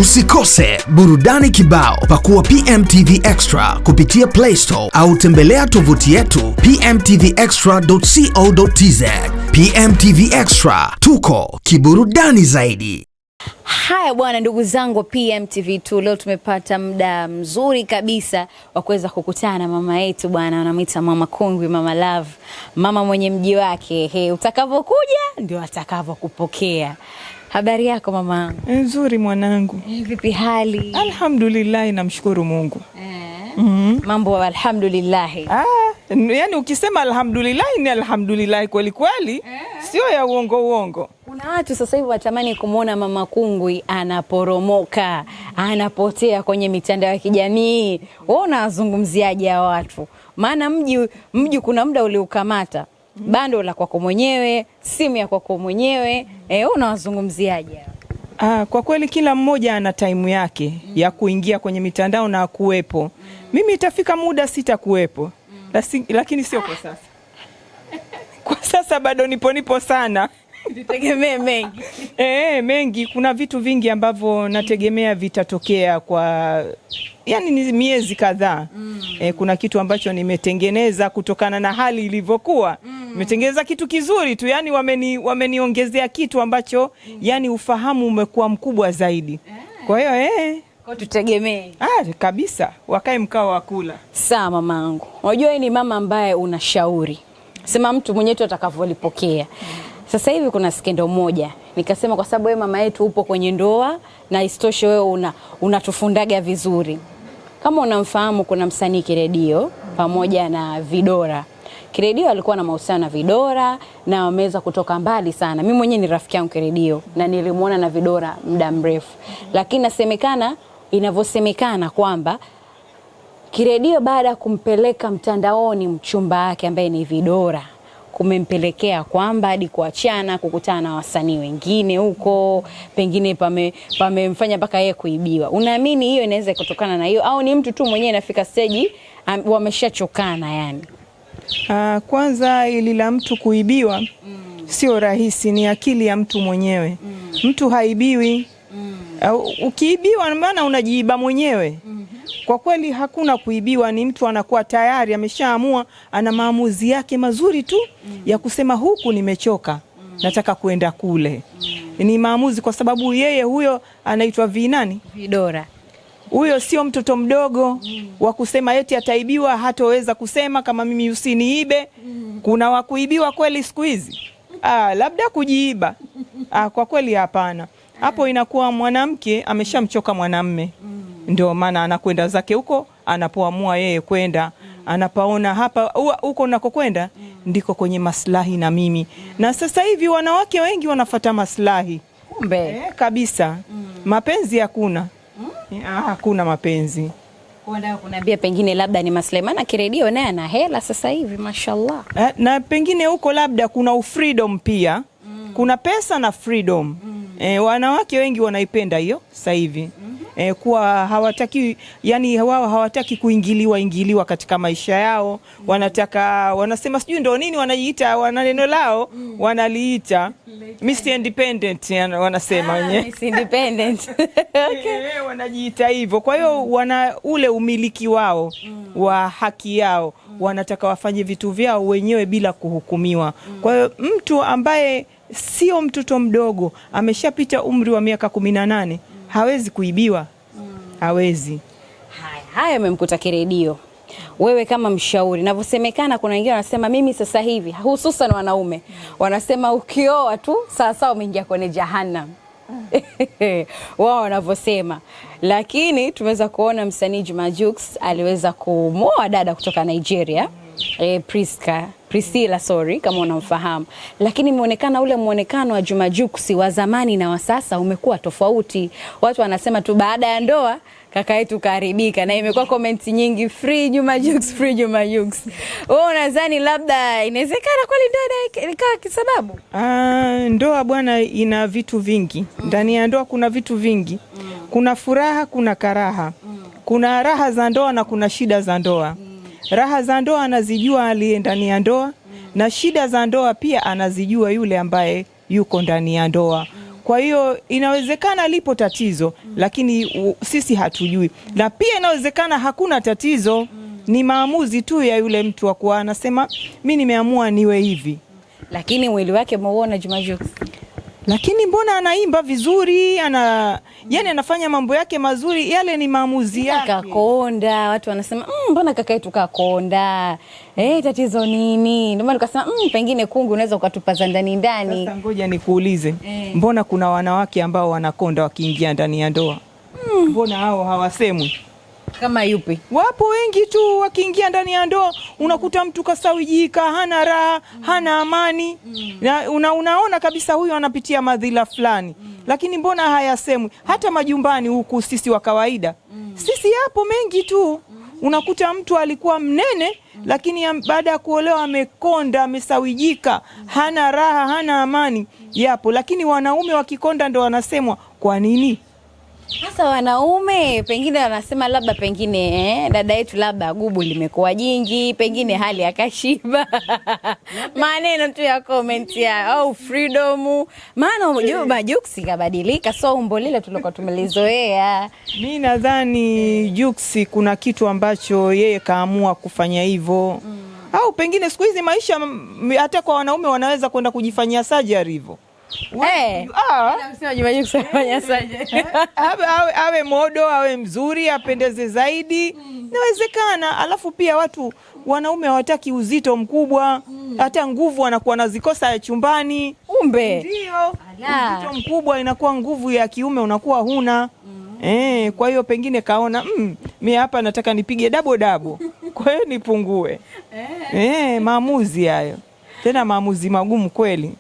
Usikose burudani kibao. Pakua PMTV Extra kupitia Play Store au tembelea tovuti yetu pmtvextra.co.tz. PMTV Extra, tuko kiburudani zaidi. Haya bwana, ndugu zangu PMTV2, leo tumepata muda mzuri kabisa wa kuweza kukutana na mama yetu bwana, anamuita Mama Kungwi, Mama Love, mama mwenye mji wake. Utakavyokuja ndio atakavyokupokea. Habari yako mama? Nzuri mwanangu. Vipi hali? Alhamdulillah, namshukuru Mungu. Mambo alhamdulillah. Yani ukisema alhamdulillah ni alhamdulillah kweli kweli, sio ya uongo. Kuna watu sasa hivi watamani kumuona Mama Kungwi anaporomoka, anapotea kwenye mitandao ya kijamii. Wewe unazungumziaje hao watu? Maana mji kuna muda uliukamata. Bando la kwako mwenyewe, simu ya kwako mwenyewe. Unawazungumziaje? Kwa kweli kila mmoja ana time yake ya kuingia kwenye mitandao na kuwepo. Mimi itafika muda sitakuwepo. Lakini sio kwa sasa. Kwa sasa bado nipo sana. Nitegemea mengi. Mengi. Kuna vitu vingi ambavyo nategemea vitatokea kwa ni miezi kadhaa. Kuna kitu ambacho nimetengeneza kutokana na hali ilivyokuwa. Nimetengeneza kitu kizuri tu, wameniongezea kitu ambacho ufahamu umekuwa mkubwa zaidi. Kwa hiyo kwa tutegemee. Kabisa, wakae mkao wa kula. Sawa mamangu. Unajua ni mama ambaye unashauri. Sema mtu mwenyewe tu atakavyolipokea. Sasa hivi kuna skendo moja. Nikasema kwa sababu wewe mama yetu upo kwenye ndoa na istoshe wewe unatufundaga vizuri. Kama unamfahamu, kuna msanii Kiredio pamoja na Vidora. Kiredio alikuwa na mahusiano na Vidora na wameweza kutoka mbali sana. Mimi mwenyewe ni rafiki yangu Kiredio na nilimuona na Vidora muda mrefu. Lakini inavyosemekana kwamba Kiredio baada ya kumpeleka mtandaoni mchumba wake ambaye ni Vidora, kumempelekea kwamba hadi kuachana, kukutana na wasanii wengine huko, pengine pamemfanya mpaka yeye kuibiwa. Unaamini hiyo inaweza kutokana na hiyo au ni mtu tu mwenyewe inafika stage wameshachokana yani? Kwanza ili la mtu kuibiwa sio rahisi, ni akili ya mtu mwenyewe. Mtu haibiwi. Ukiibiwa maana unajiiba mwenyewe. Kwa kweli hakuna kuibiwa, ni mtu anakuwa tayari ameshaamua, ana maamuzi yake mazuri tu ya kusema huku nimechoka, nataka kuenda kule. Ni maamuzi, kwa sababu yeye huyo anaitwa Vidora. Huyo sio mtoto mdogo wa kusema eti ataibiwa, hatoweza kusema kama mimi usiniibe. Kuna wa kuibiwa kweli siku hizi? Labda kujiiba. Kwa kweli hapana. Hapo inakuwa mwanamke ameshamchoka mwanamme. Ndio maana anakwenda zake huko, anapoamua yeye kwenda, anapaona hapa huko nakokwenda ndiko kwenye maslahi na mimi. Na sasa hivi wanawake wengi wanafuata maslahi. Kumbe kabisa. Mapenzi hakuna. Hakuna mapenzi. Kunaambia pengine labda ni maslahi, maana Kiredio naye ana hela sasa hivi mashallah. Na pengine huko labda kuna freedom pia. Kuna pesa na freedom. Wanawake wengi wanaipenda hiyo sasa hivi. Kuwa hawataki, wao hawataki kuingiliwa katika maisha yao. Wanasema sijui ndio nini wanajiita, wana neno lao wanaliita Miss Independent, wanasema wenyewe. Miss Independent. Okay. Wanajiita hivyo. Kwa hiyo wana ule umiliki wao wa haki yao. Wanataka wafanye vitu vyao wenyewe bila kuhukumiwa. Kwa hiyo mtu ambaye sio mtoto mdogo, ameshapita umri wa miaka 18, hawezi kuibiwa. Hawezi. Haya yamemkuta Kiredio. Wewe kama mshauri, ninavyosemekana kuna wengine wanasema mimi sasa hivi, hususan wanaume, wanasema ukioa tu sasa umeingia kwenye jahannam. Wao wanavyosema. Lakini tumeweza kuona msanii Juma Jux aliweza kumoa dada kutoka Nigeria, Priscilla kama unamfahamu. Lakini ule muonekano wa Juma Jux wa zamani na wa sasa umekuwa tofauti. Watu wanasema tu baada ya ndoa kaka yetu kaharibika, na imekuwa comment nyingi free Juma Jux, free Juma Jux. Wewe unadhani labda inawezekana kweli ndoa ikawa kisababu? Ndoa bwana ina vitu vingi. Ndani ya ndoa kuna vitu vingi. Kuna furaha, kuna karaha. Kuna raha za ndoa na kuna shida za ndoa. Raha za ndoa anazijua aliye ndani ya ndoa, na shida za ndoa pia anazijua yule ambaye yuko ndani ya ndoa. Kwa hiyo inawezekana lipo tatizo, lakini sisi hatujui. Na pia inawezekana hakuna tatizo, ni maamuzi tu ya yule mtu wa kuwa anasema mimi nimeamua niwe hivi. Lakini mwili wake umeuona Juma Jux. Lakini mbona anaimba vizuri, yani anafanya mambo yake mazuri, yale ni maamuzi yake. Kakonda, watu wanasema mbona kaka yetu kakonda? Tatizo nini? Ndio maana nikasema pengine kungu unaweza ukatupaza ndani. Sasa ngoja nikuulize. Mbona kuna wanawake ambao wanakonda wakiingia ndani ya ndoa? Mbona hao hawasemwi? Kama yupi? Wapo wengi tu wakiingia ndani ya ndoa unakuta mtu kasawijika, hana raha, hana amani. Na unaona kabisa huyu anapitia madhila fulani. Lakini mbona hayasemwi? Hata majumbani huku sisi wa kawaida. Sisi hapo mengi tu. Unakuta mtu alikuwa mnene lakini baada ya kuolewa amekonda, amesawijika, hana raha, hana amani. Yapo, lakini wanaume wakikonda ndo wanasemwa. Kwa nini? Sasa wanaume pengine wanasema labda pengine dada yetu labda gubu limekuwa jingi, pengine hali akashiba. Maneno tu ya comment ya au freedom. Maana Juma Jux kabadilika, so umbo lile tulikuwa tumelizoea. Mimi nadhani Jux kuna kitu ambacho yeye kaamua kufanya hivyo. Au pengine siku hizi maisha hata kwa wanaume wanaweza kwenda kujifanyia surgery hivyo. Awe modo, awe mzuri, apendeze zaidi. Inawezekana. Alafu pia wanaume hawataki uzito mkubwa. Hata nguvu wanakuwa nazikosa ya chumbani. Ndio. Uzito mkubwa inakuwa nguvu ya kiume unakuwa huna. Kwa hiyo pengine kaona mimi hapa nataka nipige dabo. Kwa hiyo nipungue. Maamuzi hayo. Tena maamuzi magumu kweli.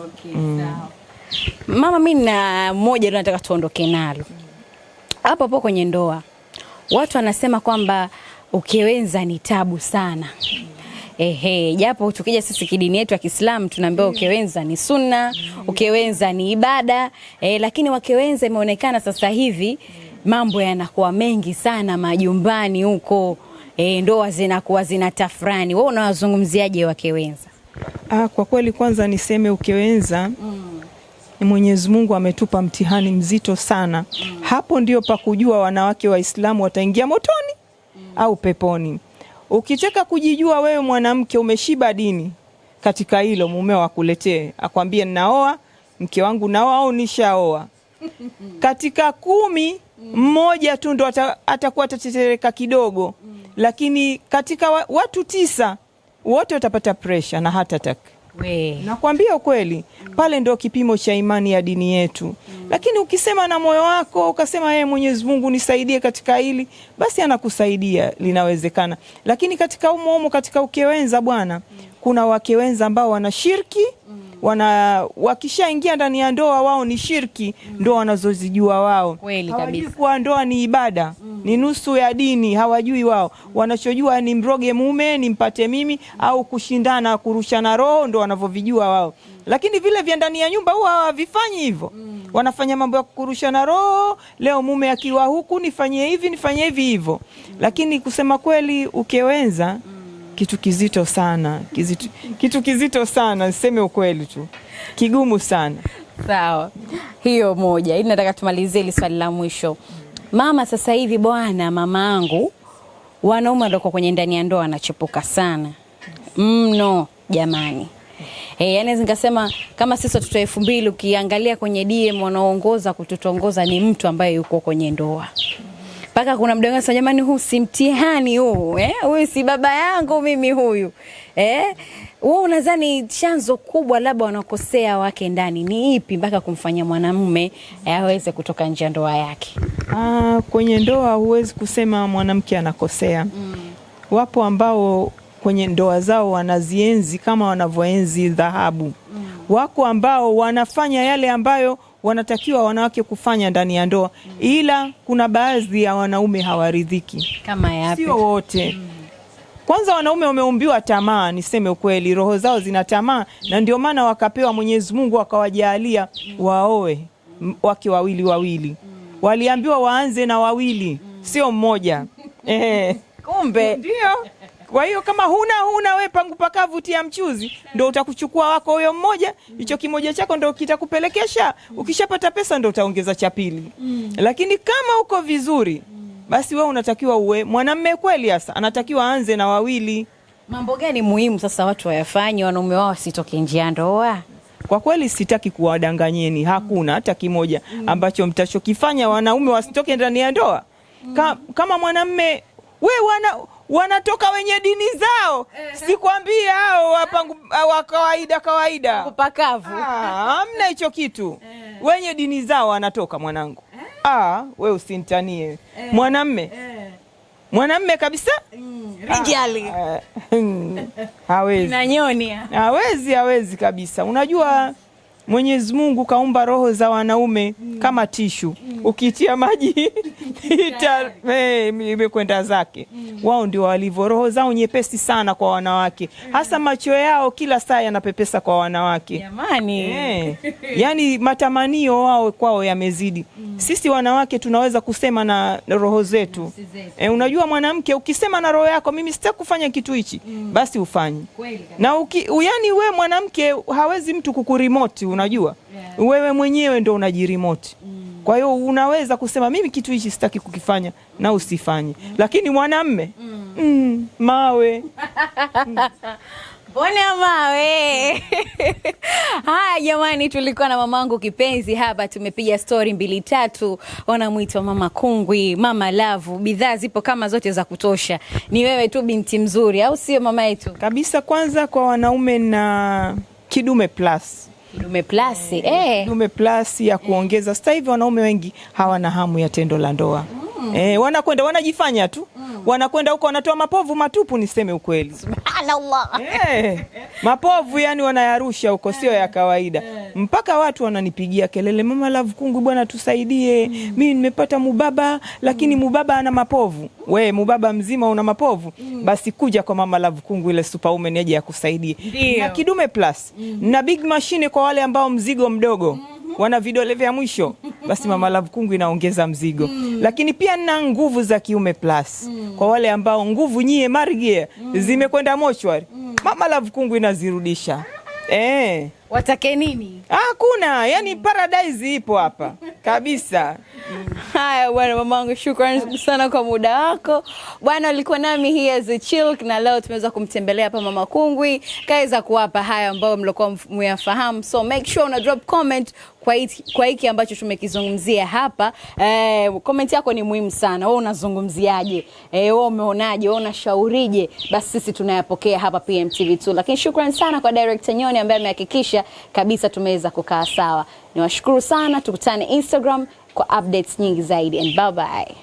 Okay, sawa. Mama, mimi na moja nataka tuondoke nalo. Hapo kwenye ndoa. Watu wanasema kwamba ukiwenza ni tabu sana. Japo tukija sisi kidini yetu ya Kiislamu tunaambiwa ukiwenza ni sunna, ukiwenza ni ibada, lakini wakiwenza imeonekana sasa hivi mambo yanakuwa mengi sana majumbani huko. Ndoa zinakuwa zinatafrani. Wewe unawazungumziaje wakiwenza? Kwa kweli kwanza niseme ukiwenza Mwenyezi Mungu ametupa mtihani mzito sana. Hapo ndio pa kujua wanawake Waislamu wataingia motoni au peponi. Ukitaka kujijua wewe mwanamke umeshiba dini katika hilo, mumeo akuletee akwambie ninaoa, mke wangu naoa au nishaoa. Katika 10 mmoja tu ndo atakuwa atatetereka kidogo. Lakini katika watu 9 wote watapata pressure na heart attack. Nakwambia ukweli, pale ndo kipimo cha imani ya dini yetu. Lakini ukisema na moyo wako, ukasema Mwenyezi Mungu nisaidie katika hili, basi anakusaidia, linawezekana. Lakini katika umomo, katika ukewenza bwana, kuna wakewenza ambao wana shirki, wakishaingia ndani ya ndoa wao ni shirki, ndo wanazozijua wao. Hawajui kuwa ndoa ni ibada, ni nusu ya dini, hawajui wao. Wanachojua ni mroge mume, nimpate mimi, au kushindana, kurushana roho, ndo wanavyovijua wao. Lakini vile vya ndani ya nyumba huwa hawavifanyi hivyo. Wanafanya mambo ya kurushana roho, leo mume akiwa huku nifanyie hivi hivyo. Lakini kusema kweli ukewenza kitu kizito sana, kitu kizito sana, niseme ukweli tu. Kigumu sana. Sawa. Hiyo moja. Ili nataka tumalizie ile swali la mwisho. Mama, sasa hivi bwana, mamangu, wanaume ndio kwenye ndani ya ndoa wanachepuka sana. Mno jamani. Yaani nikasema kama sisi watoto 2000 ukiangalia kwenye DM wanaoongoza kututongoza ni mtu ambaye yuko kwenye ndoa. Paka kuna mdongo anasema jamani, huu si mtihani huu, huyu si baba yangu mimi huyu. Wewe unadhani chanzo kubwa labda wanakosea wake ndani ni ipi mpaka kumfanya mwanamume aweze kutoka nje ya ndoa yake? Kwenye ndoa huwezi kusema mwanamke anakosea. Wapo ambao kwenye ndoa zao wanazienzi kama wanavyoenzi dhahabu. Wako ambao wanafanya yale ambayo wanatakiwa wanawake kufanya ndani ya ndoa, ila kuna baadhi ya wanaume hawaridhiki. Kama yapi? Sio wote. Kwanza wanaume wameumbiwa tamaa, niseme ukweli, roho zao zina tamaa, na ndio maana wakapewa Mwenyezi Mungu akawajalia waoe wake wawili. Waliambiwa waanze na 2, sio mmoja. Kumbe ndio. Kwa hiyo kama huna we pangu pakavu tia mchuzi, ndio utakuchukua wako huyo mmoja, hicho kimoja chako ndio kitakupelekesha. Ukishapata pesa ndio utaongeza cha pili. Lakini kama uko vizuri, basi wewe unatakiwa uwe mwanamume kweli. Hasa anatakiwa aanze na wawili. Mambo gani muhimu sasa watu wayafanye wanaume wao wasitoke nje ya ndoa? Kwa kweli sitaki kuwadanganyeni, hakuna hata kimoja ambacho mtachokifanya wanaume wasitoke ndani ya ndoa. Kama mwanamume wanatoka wenye dini zao, sikwambii hao wa kawaida Kupakavu. Hamna hicho kitu. Wenye dini zao wanatoka mwanangu. We usinitanie. Mwanamume kabisa Rijali. Hawezi. Inanyonia. Hawezi kabisa. Unajua Mwenyezi Mungu kaumba roho za wanaume kama tishu. Ukitia maji imekwenda zake. Wao ndio walivyo, roho zao nyepesi sana kwa wanawake. Hasa macho yao kila saa yanapepesa kwa wanawake. Jamani. Yaani matamanio wao kwao yamezidi. Sisi wanawake tunaweza kusema na roho zetu. Unajua mwanamke ukisema na roho yako, mimi sitaki kufanya kitu hichi, basi ufanye. Na yani we mwanamke hawezi mtu kukuremote, unajua. Wewe mwenyewe ndio unajiremote. Kwa hiyo unaweza kusema mimi kitu hichi sitaki kukifanya na usifanye. Lakini mwanamume mawe. Mbona mawe? Haya jamani, tulikuwa na mamangu kipenzi hapa, tumepiga story 2-3. Wanamuita Mama Kungwi, Mama Love, bidhaa zipo kama zote za kutosha. Ni wewe tu binti mzuri, au sio mama yetu? Kabisa. Kwanza kwa wanaume na Kidume Plus. Kidume Plus, Kidume Plus ya kuongeza. Sasa hivi wanaume wengi hawana hamu ya tendo la ndoa. Wanakwenda wanajifanya tu. Wanakwenda huko wanatoa mapovu matupu, niseme ukweli. Subhanallah. Mapovu yani wanayarusha huko, sio ya kawaida. Mpaka watu wananipigia kelele, Mama Love Kungwi bwana tusaidie. Mimi nimepata mubaba lakini mubaba ana mapovu. We mubaba mzima una mapovu? Basi kuja kwa Mama Love Kungwi, ile superwoman aje akusaidie. Na Kidume Plus na big machine kwa wale ambao mzigo mdogo, wana vidole vya mwisho, basi Mama Love Kungwi inaongeza mzigo. Lakini pia na nguvu za Kiume Plus kwa wale ambao nguvu nyie marige zimekwenda mochwari, Mama Love Kungwi inazirudisha. Watake nini? Hakuna, yani paradise ipo hapa kabisa. Haya bwana mamangu, shukrani sana kwa muda wako. Bwana ulikuwa nami here The Chill, na leo tumeweza kumtembelea hapa Mama Kungwi, kaweza kuwapa haya ambayo mlikuwa myafahamu. So make sure una drop comment kwa hiki ambacho tumekizungumzia hapa. Comment yako ni muhimu sana. Wewe unazungumziaje? Wewe umeonaje? Wewe unashaurije? Basi sisi tunayapokea hapa PMTV2. Lakini shukrani sana kwa Director Nyoni ambaye amehakikisha kabisa tumeweza kukaa sawa. Niwashukuru sana, tukutane Instagram kwa updates nyingi zaidi, and bye bye.